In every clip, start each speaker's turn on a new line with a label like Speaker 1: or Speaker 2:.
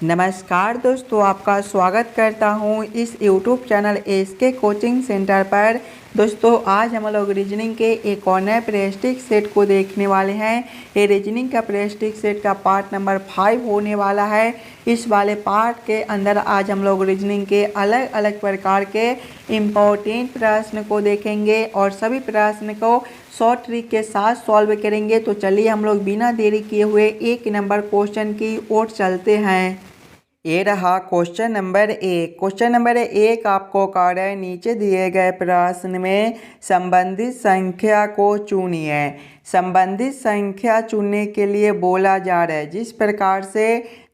Speaker 1: नमस्कार दोस्तों, आपका स्वागत करता हूं इस YouTube channel SK coaching centre पर। दोस्तों आज हम लोग रीजनिंग के एक और नए प्रेस्टिक सेट को देखने वाले हैं। ये रीजनिंग का प्रेस्टिक सेट का पार्ट नंबर 5 होने वाला है। इस वाले पार्ट के अंदर आज हम लोग रीजनिंग के अलग अलग प्रकार के इम्पोर्टेंट प्रश्न को देखेंगे और सभी प्रश्न को शॉर्ट ट्रिक के साथ सॉल्व करेंगे। तो चलिए हम लोग बिना देरी किए हुए 1 नंबर क्वेश्चन की ओर चलते हैं। ये रहा क्वेश्चन नंबर 1। क्वेश्चन नंबर 1 आपको कार्य है, नीचे दिए गए प्रश्न में संबंधित संख्या को चुनिए। संबंधित संख्या चुनने के लिए बोला जा रहा है जिस प्रकार से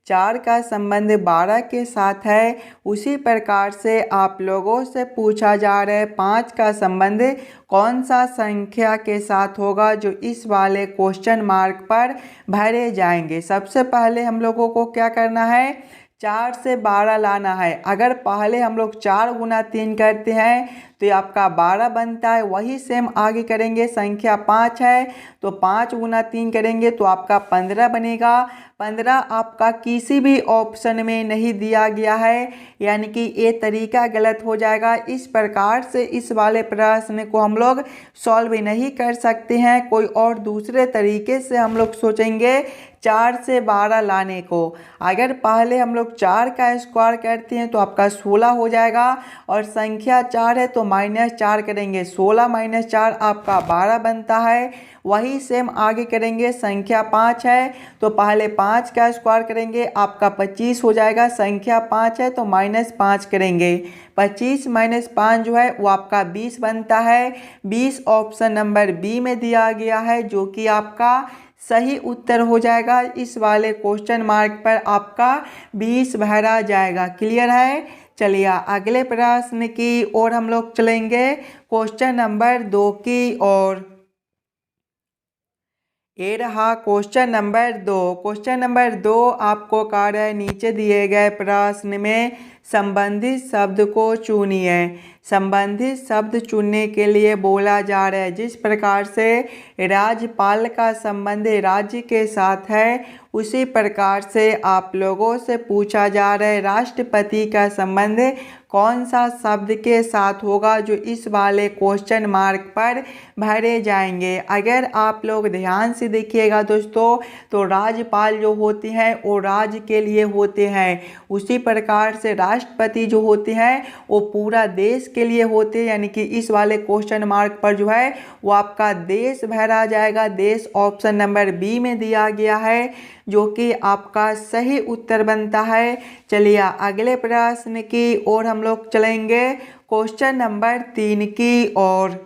Speaker 1: 4 का संबंध 12 के साथ है, उसी प्रकार से आप लोगों से पूछा जा रहा है 5 का संबंध कौन सा संख्या के साथ होगा, जो इस वाले क्वेश्चन मार्क पर भरे जाएंगे। सबसे पहले हम लोगों को क्या करना है, 4 से 12 लाना है। अगर पहले हम लोग 4 गुना 3 करते हैं तो ये आपका 12 बनता है। वही सेम आगे करेंगे, संख्या 5 है तो 5 गुना 3 करेंगे तो आपका 15 बनेगा। 15 आपका किसी भी ऑप्शन में नहीं दिया गया है, यानी कि ये तरीका गलत हो जाएगा। इस प्रकार से इस वाले प्रश्न को हम लोग सॉल्व नहीं कर सकते हैं। कोई और दूसरे तरीके से हम लोग सोचेंगे 4 से 12 लाने को। अगर पहले हम लोग 4 का स्क्वायर करते हैं तो आपका 16 हो जाएगा और संख्या 4 है तो -4 करेंगे, 16 - 4 आपका 12 बनता है। वही सेम आगे करेंगे, संख्या 5 है तो पहले 5 का स्क्वायर करेंगे, आपका 25 हो जाएगा। संख्या 5 है तो -5 करेंगे, 25 - 5 जो है वो आपका 20 बनता है। 20 ऑप्शन नंबर बी में दिया गया है, जो कि आपका सही उत्तर हो जाएगा। इस वाले क्वेश्चन मार्क पर आपका 20 भरा जाएगा। क्लियर है। चलिए अगले प्रश्न की ओर हम लोग चलेंगे, क्वेश्चन नंबर 2 की ओर। ये रहा क्वेश्चन नंबर 2। क्वेश्चन नंबर 2 आपको कार्य है, नीचे दिए गए प्रश्न में संबंधित शब्द को चुनिए। संबंधित शब्द चुनने के लिए बोला जा रहा है जिस प्रकार से राज्यपाल का संबंध राज्य के साथ है, उसी प्रकार से आप लोगों से पूछा जा रहा है राष्ट्रपति का संबंध कौन सा शब्द के साथ होगा, जो इस वाले क्वेश्चन मार्क पर भरे जाएंगे। अगर आप लोग ध्यान से देखिएगा दोस्तों, तो राज्यपाल जो होते हैं वो राज्य के लिए होते हैं, उसी प्रकार से राष्ट्रपति जो होते हैं वो पूरा देश के लिए होते हैं। यानी कि इस वाले क्वेश्चन मार्क पर जो है वो आपका देश भरा जाएगा। देश ऑप्शन नंबर बी में दिया गया है, जो कि आपका सही उत्तर बनता है। चलिए अगले प्रश्न की ओर हम लोग चलेंगे, क्वेश्चन नंबर 3 की ओर।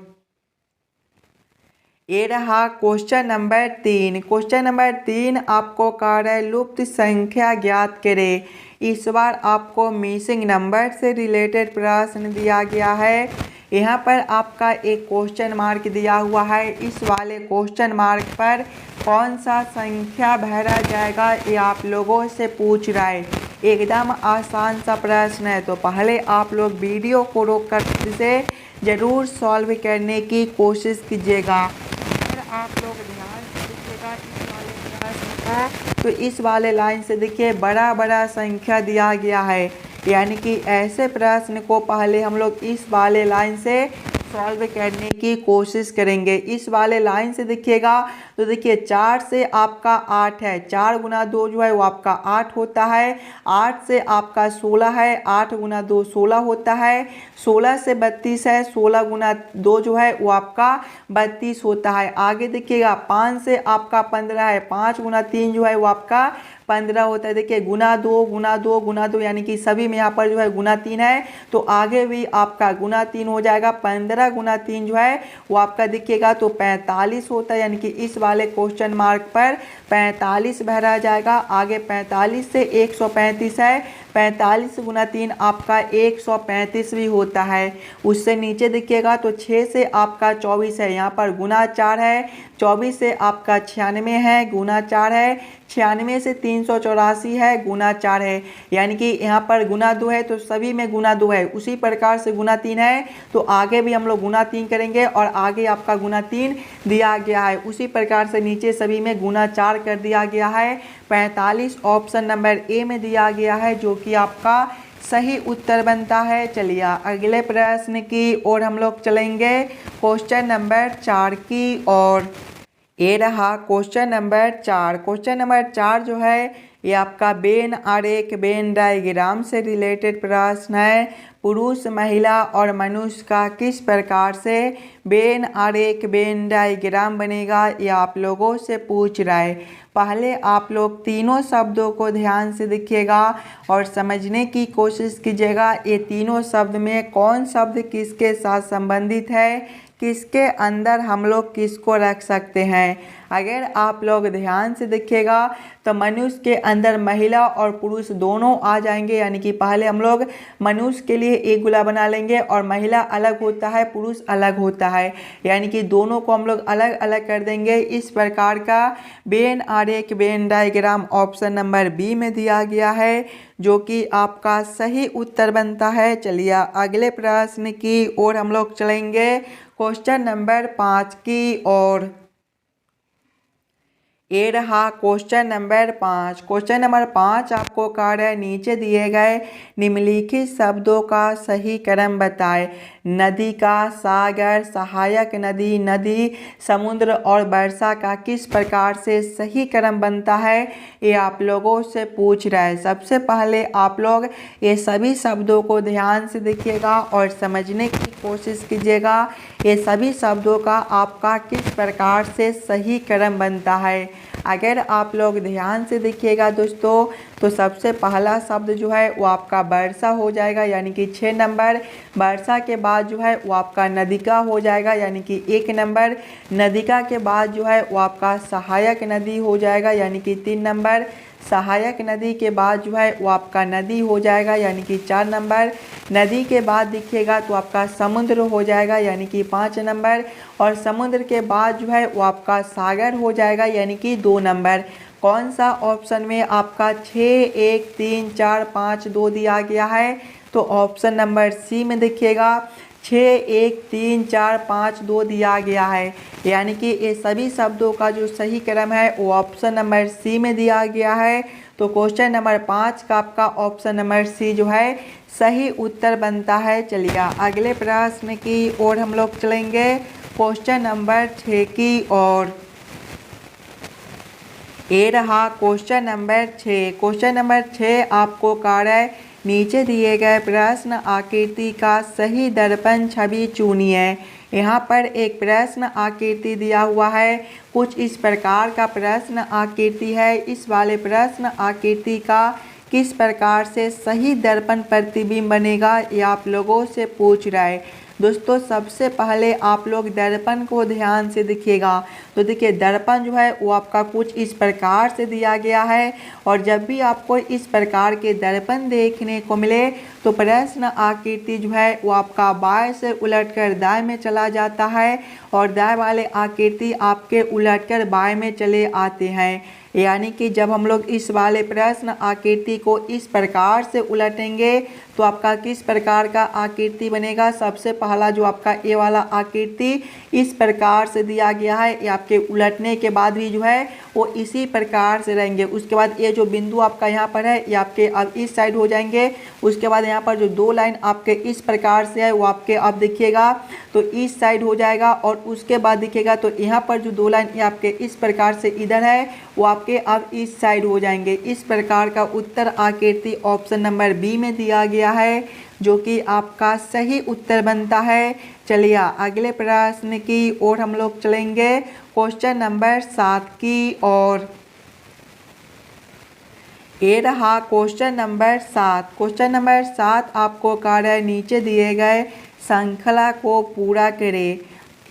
Speaker 1: ये रहा क्वेश्चन नंबर 3। क्वेश्चन नंबर 3 आपको कार्य है, लुप्त संख्या ज्ञात करें। इस बार आपको मिसिंग नंबर से रिलेटेड प्रश्न दिया गया है। यहाँ पर आपका एक क्वेश्चन मार्क दिया हुआ है। इस वाले क्वेश्चन मार्क पर कौन सा संख्या भरा जाएगा, ये आप लोगों से पूछ रहा है। एकदम आसान सा प्रश्न है, तो पहले आप लोग वीडियो को रोककर इसे ज़रूर सॉल्व करने की कोशिश कीजिएगा। अगर आप लोग ध्यान से देखिएगा इस वाले प्रश्न को, तो इस वाले लाइन से देखिए बड़ा बड़ा संख्या दिया गया है, यानी कि ऐसे प्रश्न को पहले हम लोग इस वाले लाइन से सॉल्व करने की कोशिश करेंगे। इस वाले लाइन से देखिएगा तो देखिए 4 से आपका 8 है, 4 गुना 2 जो है वो आपका 8 होता है। 8 से आपका 16 है, 8 गुना 2 16 होता है। 16 से 32 है, 16 गुना 2 जो है वो आपका 32 होता है। आगे देखिएगा 5 से आपका 15 है, 5 गुना 3 जो है वो आपका 15 होता है। देखिए गुना 2 गुना 2 गुना 2, यानी कि सभी में यहाँ पर जो है गुना 3 है, तो आगे भी आपका गुना 3 हो जाएगा। 15 गुना 3 जो है वो आपका देखिएगा तो 45 होता है, यानी कि इस वाले क्वेश्चन मार्क पर 45 भरा जाएगा। आगे 45 से 135 है, 45 गुना 3 आपका 135 भी होता है। उससे नीचे देखिएगा तो 6 से आपका 24 है, यहाँ पर गुना 4 है। 24 से आपका 96 है, गुना 4 है। 96 से 384 है, गुना 4 है, यानी कि यहाँ पर गुना 2 है तो सभी में गुना 2 है। उसी प्रकार से गुना 3 है तो आगे भी हम लोग गुना 3 करेंगे और आगे आपका गुना 3 दिया गया है। उसी प्रकार से नीचे सभी में गुना 4 कर दिया गया है। 45 ऑप्शन नंबर ए में दिया गया है, जो कि आपका सही उत्तर बनता है। चलिए अगले प्रश्न की ओर हम लोग चलेंगे, क्वेश्चन नंबर 4 की ओर। ये रहा क्वेश्चन नंबर 4। क्वेश्चन नंबर 4 जो है ये आपका वेन आरेख वेन डायग्राम से रिलेटेड प्रश्न है। पुरुष, महिला और मनुष्य का किस प्रकार से वेन आरेख वेन डायग्राम बनेगा, ये आप लोगों से पूछ रहा है। पहले आप लोग तीनों शब्दों को ध्यान से देखिएगा और समझने की कोशिश कीजिएगा ये तीनों शब्द में कौन शब्द किसके साथ संबंधित है, किसके अंदर हम लोग किसको रख सकते हैं। अगर आप लोग ध्यान से देखिएगा तो मनुष्य के अंदर महिला और पुरुष दोनों आ जाएंगे, यानी कि पहले हम लोग मनुष्य के लिए एक गोला बना लेंगे और महिला अलग होता है, पुरुष अलग होता है, यानी कि दोनों को हम लोग अलग अलग कर देंगे। इस प्रकार का वेन आरेख Venn diagram option number B में दिया गया है, जो कि आपका सही उत्तर बनता है। चलिए अगले प्रश्न की ओर हम लोग चलेंगे, क्वेश्चन नंबर 5 की ओर। ये रहा क्वेश्चन नंबर 5। क्वेश्चन नंबर 5 आपको कार्य नीचे दिए गए निम्नलिखित शब्दों का सही क्रम बताएं। नदी का, सागर, सहायक नदी, नदी, समुद्र और वर्षा का किस प्रकार से सही क्रम बनता है, ये आप लोगों से पूछ रहा है। सबसे पहले आप लोग ये सभी शब्दों को ध्यान से देखिएगा और समझने की कोशिश कीजिएगा ये सभी शब्दों का आपका किस प्रकार से सही क्रम बनता है। अगर आप लोग ध्यान से देखिएगा दोस्तों तो सबसे पहला शब्द जो है वो आपका वर्षा हो जाएगा, यानी कि 6 नंबर। वर्षा के बाद जो है वो आपका नदिका हो जाएगा, यानी कि 1 नंबर। नदिका के बाद जो है वो आपका सहायक नदी हो जाएगा, यानी कि 3 नंबर। सहायक नदी के बाद जो है वो आपका नदी हो जाएगा, यानी कि 4 नंबर। नदी के बाद देखिएगा तो आपका समुद्र हो जाएगा, यानी कि 5 नंबर। और समुद्र के बाद जो है वो आपका सागर हो जाएगा, यानी कि 2 नंबर। कौन सा ऑप्शन में आपका 6, 1, 3, 4, 5, 2 दिया गया है, तो ऑप्शन नंबर सी में देखिएगा 6, 1, 3, 4, 5, 2 दिया गया है, यानी कि ये सभी शब्दों का जो सही क्रम है वो ऑप्शन नंबर सी में दिया गया है। तो क्वेश्चन नंबर 5 का आपका ऑप्शन नंबर सी जो है सही उत्तर बनता है। चलिए अगले प्रश्न की ओर हम लोग चलेंगे, क्वेश्चन नंबर 6 की ओर। ये रहा क्वेश्चन नंबर 6। क्वेश्चन नंबर 6 आपको कार्य नीचे दिए गए प्रश्न आकृति का सही दर्पण छवि चुनिए। यहाँ पर एक प्रश्न आकृति दिया हुआ है, कुछ इस प्रकार का प्रश्न आकृति है। इस वाले प्रश्न आकृति का किस प्रकार से सही दर्पण प्रतिबिंब बनेगा, ये आप लोगों से पूछ रहा है। दोस्तों सबसे पहले आप लोग दर्पण को ध्यान से देखिएगा तो देखिए दर्पण जो है वो आपका कुछ इस प्रकार से दिया गया है, और जब भी आपको इस प्रकार के दर्पण देखने को मिले तो प्रश्न आकृति जो है वो आपका बाएं से उलटकर दाएं में चला जाता है और दाएं वाले आकृति आपके उलटकर बाएं में चले आते हैं। यानी कि जब हम लोग इस वाले प्रश्न आकृति को इस प्रकार से उलटेंगे तो आपका किस प्रकार का आकृति बनेगा। सबसे पहला जो आपका ये वाला आकृति इस प्रकार से दिया गया है, ये आपके उलटने के बाद भी जो है वो इसी प्रकार से रहेंगे। उसके बाद ये जो बिंदु आपका यहाँ पर है ये आपके अब इस साइड हो जाएंगे। उसके बाद यहाँ पर जो 2 लाइन आपके इस प्रकार से है वो आपके अब देखिएगा तो इस साइड हो जाएगा, और उसके बाद देखिएगा तो यहाँ पर जो 2 लाइन ये आपके इस प्रकार से इधर है वो आपके अब इस साइड हो जाएंगे। इस प्रकार का उत्तर आकृति ऑप्शन नंबर बी में दिया गया है, जो कि आपका सही उत्तर बनता है। चलिए अगले प्रश्न की ओर हम लोग चलेंगे, क्वेश्चन नंबर 7 की ओर। ये रहा क्वेश्चन नंबर 7। क्वेश्चन नंबर 7 आपको कार्य नीचे दिए गए श्रृंखला को पूरा करें।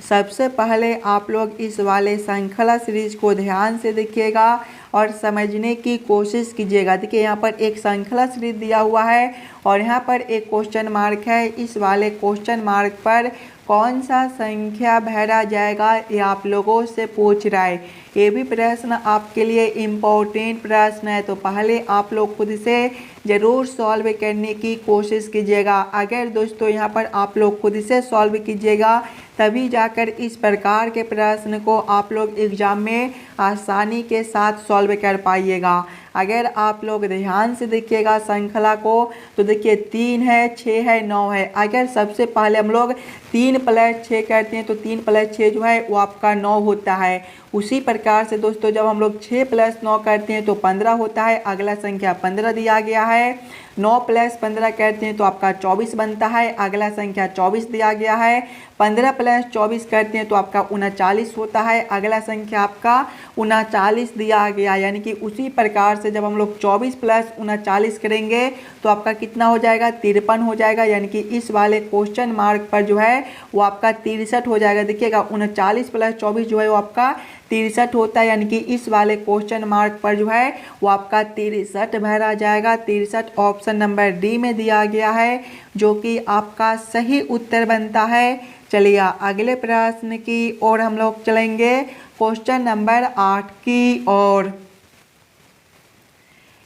Speaker 1: सबसे पहले आप लोग इस वाले श्रृंखला सीरीज को ध्यान से देखिएगा और समझने की कोशिश कीजिएगा। देखिए यहाँ पर एक श्रृंखला सीरीज दिया हुआ है और यहाँ पर एक क्वेश्चन मार्क है। इस वाले क्वेश्चन मार्क पर कौन सा संख्या भरा जाएगा, ये आप लोगों से पूछ रहा है। ये भी प्रश्न आपके लिए इम्पोर्टेंट प्रश्न है, तो पहले आप लोग खुद से ज़रूर सॉल्व करने की कोशिश कीजिएगा। अगर दोस्तों यहाँ पर आप लोग खुद से सॉल्व कीजिएगा तभी जाकर इस प्रकार के प्रश्न को आप लोग एग्ज़ाम में आसानी के साथ सॉल्व कर पाइएगा। अगर आप लोग ध्यान से देखिएगा श्रृंखला को, तो देखिए 3 है, 6 है, 9 है। अगर सबसे पहले हम लोग 3 + 6 करते हैं तो 3 + 6 जो है वो आपका 9 होता है। उसी प्रकार से दोस्तों जब हम लोग 6 + 9 करते हैं तो 15 होता है। अगला संख्या 15 दिया गया है। 9 + 15 करते हैं तो आपका 24 बनता है। अगला संख्या 24 दिया गया है। 15 + 24 करते हैं तो आपका 39 होता है। अगला संख्या आपका 39 दिया गया, यानी कि उसी प्रकार से जब हम लोग 24 + 39 करेंगे तो आपका कितना हो जाएगा, 53 हो जाएगा। यानी कि इस वाले क्वेश्चन मार्क पर जो है वो आपका 63 हो जाएगा। देखिएगा 39 + 24 जो है वो आपका 63 होता है, यानी कि इस वाले क्वेश्चन मार्क पर जो है वो आपका 63 भरा जाएगा। 63 ऑप्शन नंबर डी में दिया गया है, जो कि आपका सही उत्तर बनता है। चलिए अगले प्रश्न की ओर हम लोग चलेंगे, क्वेश्चन नंबर 8 की ओर।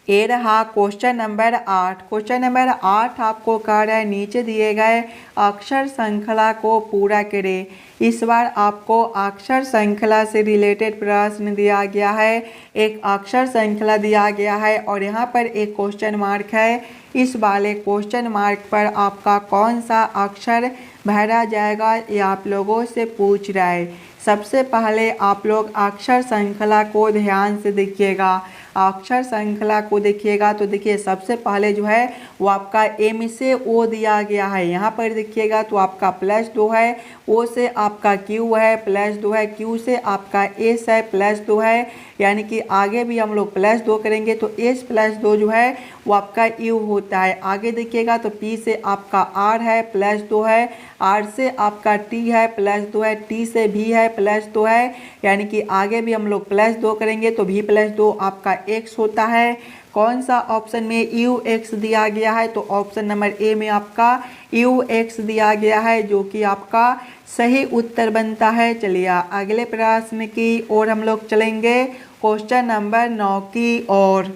Speaker 1: ये रहा क्वेश्चन नंबर 8। क्वेश्चन नंबर 8 आपको कह रहा है नीचे दिए गए अक्षर श्रृंखला को पूरा करें। इस बार आपको अक्षर श्रृंखला से रिलेटेड प्रश्न दिया गया है। एक अक्षर श्रृंखला दिया गया है और यहाँ पर एक क्वेश्चन मार्क है। इस वाले क्वेश्चन मार्क पर आपका कौन सा अक्षर भरा जाएगा, ये आप लोगों से पूछ रहा है। सबसे पहले आप लोग अक्षर श्रृंखला को ध्यान से देखिएगा। अक्षर श्रृंखला को देखिएगा तो देखिए सबसे पहले जो है वो आपका एम से ओ दिया गया है। यहाँ पर देखिएगा तो आपका +2 है, ओ से आपका क्यू है, +2 है, क्यू से आपका एस है, +2 है। यानी कि आगे भी हम लोग +2 करेंगे तो एस +2 जो है वो आपका यू होता है। आगे देखिएगा तो पी से आपका आर है, +2 है, आर से आपका टी है, +2 है, टी से भी है, +2 है। यानी कि आगे भी हम लोग +2 करेंगे तो भी +2 आपका x होता है। कौन सा ऑप्शन में यू एक्स दिया गया है, तो ऑप्शन नंबर ए में आपका यू एक्स दिया गया है, जो कि आपका सही उत्तर बनता है। चलिए अगले प्रश्न की ओर हम लोग चलेंगे, क्वेश्चन नंबर 9 की ओर।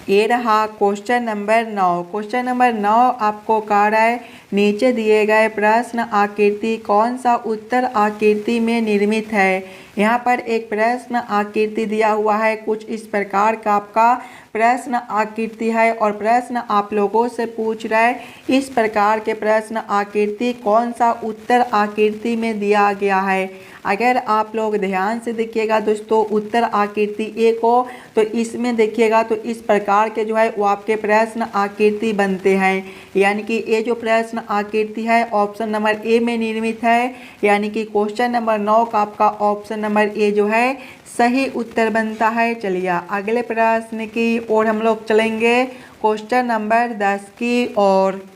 Speaker 1: ये रहा क्वेश्चन नंबर 9। क्वेश्चन नंबर 9 आपको कह रहा है नीचे दिए गए प्रश्न आकृति कौन सा उत्तर आकृति में निर्मित है। यहाँ पर एक प्रश्न आकृति दिया हुआ है, कुछ इस प्रकार का आपका प्रश्न आकृति है और प्रश्न आप लोगों से पूछ रहा है इस प्रकार के प्रश्न आकृति कौन सा उत्तर आकृति में दिया गया है। अगर आप लोग ध्यान से देखिएगा दोस्तों उत्तर आकृति ए को, तो इसमें देखिएगा तो इस प्रकार के जो है वो आपके प्रश्न आकृति बनते हैं। यानी कि ये जो प्रश्न आकृति है ऑप्शन नंबर ए में निर्मित है, यानी कि क्वेश्चन नंबर 9 का आपका ऑप्शन नंबर ए जो है सही उत्तर बनता है। चलिए अगले प्रश्न की ओर हम लोग चलेंगे, क्वेश्चन नंबर 10 की ओर।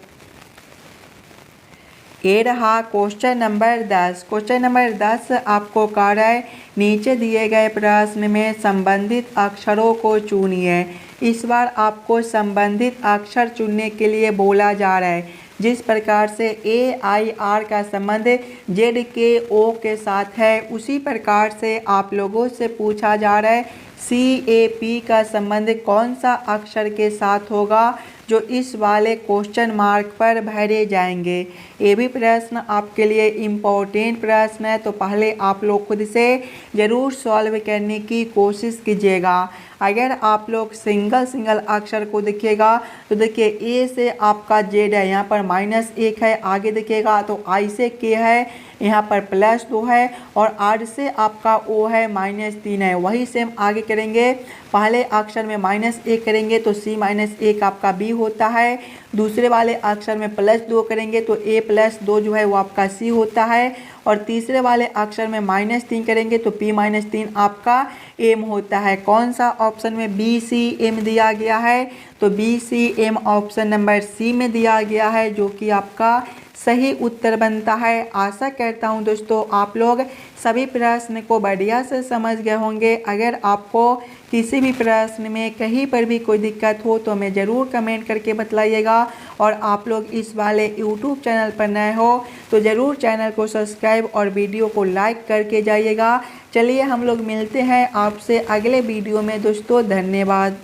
Speaker 1: ये रहा क्वेश्चन नंबर 10। क्वेश्चन नंबर 10 आपको कह रहा है नीचे दिए गए प्रश्न में संबंधित अक्षरों को चुनिए। इस बार आपको संबंधित अक्षर चुनने के लिए बोला जा रहा है। जिस प्रकार से ए आई आर का संबंध जेड के ओ के साथ है, उसी प्रकार से आप लोगों से पूछा जा रहा है सी ए पी का संबंध कौन सा अक्षर के साथ होगा, जो इस वाले क्वेश्चन मार्क पर भरे जाएंगे। ये भी प्रश्न आपके लिए इम्पोर्टेंट प्रश्न है, तो पहले आप लोग खुद से ज़रूर सॉल्व करने की कोशिश कीजिएगा। अगर आप लोग सिंगल अक्षर को देखिएगा तो देखिए ए से आपका जेड है, यहाँ पर -1 है। आगे देखिएगा तो आई से के है, यहाँ पर +2 है और आर से आपका ओ है -3 है। वही सेम आगे करेंगे, पहले अक्षर में -1 करेंगे तो C -1 आपका B होता है। दूसरे वाले अक्षर में +2 करेंगे तो A +2 जो है वो आपका C होता है। और तीसरे वाले अक्षर में -3 करेंगे तो P -3 आपका M होता है। कौन सा ऑप्शन में B C M दिया गया है, तो B C M option number C में दिया गया है, जो कि आपका सही उत्तर बनता है। आशा करता हूँ दोस्तों आप लोग सभी प्रश्न को बढ़िया से समझ गए होंगे। अगर आपको किसी भी प्रश्न में कहीं पर भी कोई दिक्कत हो तो हमें ज़रूर कमेंट करके बतलाइएगा। और आप लोग इस वाले यूट्यूब चैनल पर नए हो तो ज़रूर चैनल को सब्सक्राइब और वीडियो को लाइक करके जाइएगा। चलिए हम लोग मिलते हैं आपसे अगले वीडियो में दोस्तों। धन्यवाद।